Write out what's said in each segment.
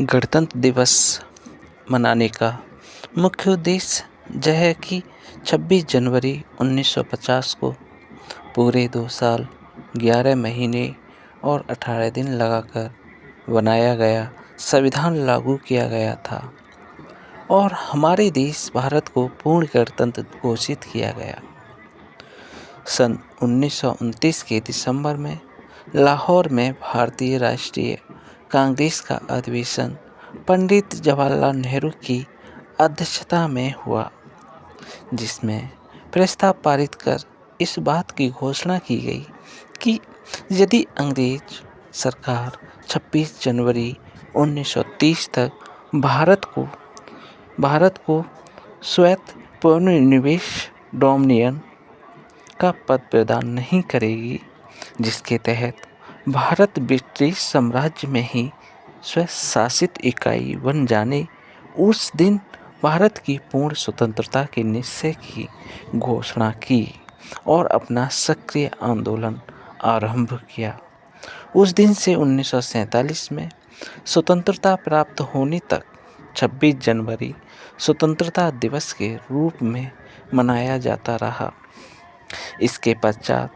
गणतंत्र दिवस मनाने का मुख्य उद्देश्य यह है कि 26 जनवरी 1950 को पूरे 2 साल 11 महीने और 18 दिन लगाकर बनाया गया संविधान लागू किया गया था और हमारे देश भारत को पूर्ण गणतंत्र घोषित किया गया। सन 1929 के दिसंबर में लाहौर में भारतीय राष्ट्रीय कांग्रेस का अधिवेशन पंडित जवाहरलाल नेहरू की अध्यक्षता में हुआ, जिसमें प्रस्ताव पारित कर इस बात की घोषणा की गई कि यदि अंग्रेज सरकार 26 जनवरी 1930 तक भारत को स्वायत्त पूर्णनिवेश डोमिनियन का पद प्रदान नहीं करेगी, जिसके तहत भारत ब्रिटिश साम्राज्य में ही स्वशासित इकाई बन जाने, उस दिन भारत की पूर्ण स्वतंत्रता के निश्चय की घोषणा की और अपना सक्रिय आंदोलन आरंभ किया। उस दिन से 1947 में स्वतंत्रता प्राप्त होने तक 26 जनवरी स्वतंत्रता दिवस के रूप में मनाया जाता रहा। इसके पश्चात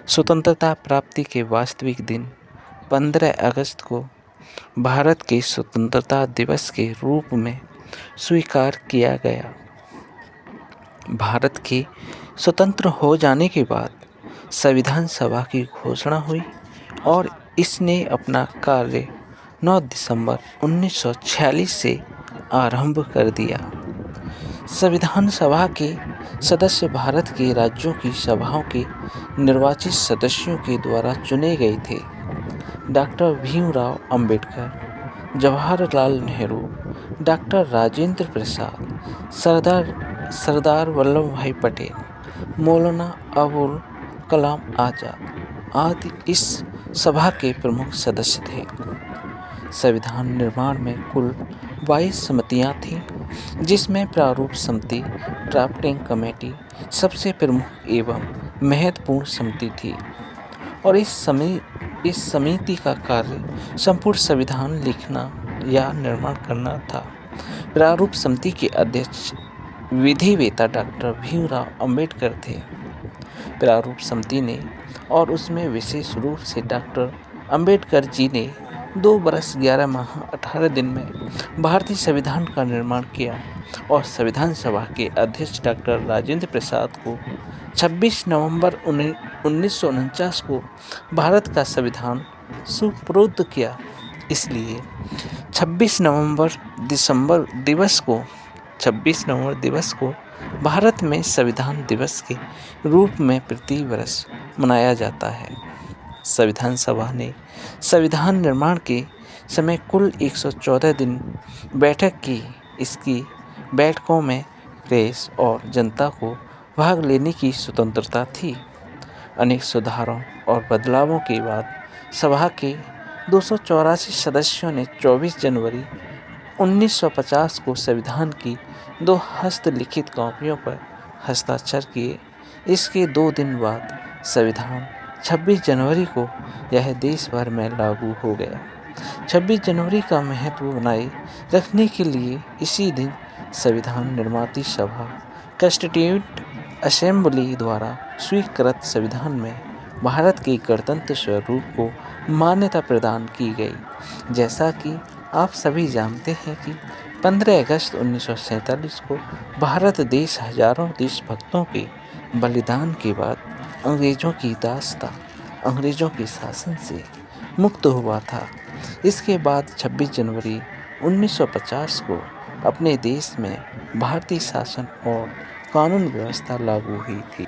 स्वतंत्रता प्राप्ति के वास्तविक दिन 15 अगस्त को भारत के स्वतंत्रता दिवस के रूप में स्वीकार किया गया। भारत के स्वतंत्र हो जाने के बाद संविधान सभा की घोषणा हुई और इसने अपना कार्य 9 दिसंबर 1946 से आरंभ कर दिया। संविधान सभा के सदस्य भारत के राज्यों की सभाओं के निर्वाचित सदस्यों के द्वारा चुने गए थे। डॉक्टर भीमराव अंबेडकर, जवाहरलाल नेहरू, डॉक्टर राजेंद्र प्रसाद, सरदार वल्लभ भाई पटेल, मौलाना अबुल कलाम आज़ाद आदि इस सभा के प्रमुख सदस्य थे। संविधान निर्माण में कुल 22 समितियां थीं, जिसमें प्रारूप समिति, ड्राफ्टिंग कमेटी सबसे प्रमुख एवं महत्वपूर्ण समिति थी और इस समिति का कार्य संपूर्ण संविधान लिखना या निर्माण करना था। प्रारूप समिति के अध्यक्ष विधिवेत्ता डॉक्टर भीमराव अंबेडकर थे। प्रारूप समिति ने और उसमें विशेष रूप से डॉक्टर अंबेडकर जी ने 2 वर्ष 11 माह 18 दिन में भारतीय संविधान का निर्माण किया और संविधान सभा के अध्यक्ष डॉक्टर राजेंद्र प्रसाद को 26 नवंबर 1949 को भारत का संविधान सुपुर्द किया। इसलिए 26 नवंबर दिवस को भारत में संविधान दिवस के रूप में प्रति वर्ष मनाया जाता है। संविधान सभा ने संविधान निर्माण के समय कुल 114 दिन बैठक की। इसकी बैठकों में प्रेस और जनता को भाग लेने की स्वतंत्रता थी। अनेक सुधारों और बदलावों के बाद सभा के 284 सदस्यों ने 24 जनवरी 1950 को संविधान की 2 हस्तलिखित कॉपियों पर हस्ताक्षर किए। इसके 2 दिन बाद संविधान 26 जनवरी को यह देश भर में लागू हो गया। 26 जनवरी का महत्व बनाए रखने के लिए इसी दिन संविधान निर्माती सभा कॉन्स्टिट्यूएंट असेंबली द्वारा स्वीकृत संविधान में भारत के गणतंत्र स्वरूप को मान्यता प्रदान की गई। जैसा कि आप सभी जानते हैं कि 15 अगस्त 1947 को भारत देश हजारों देशभक्तों के बलिदान के बाद अंग्रेजों की दास्ता, अंग्रेजों के शासन से मुक्त हुआ था। इसके बाद 26 जनवरी 1950 को अपने देश में भारतीय शासन और कानून व्यवस्था लागू हुई थी।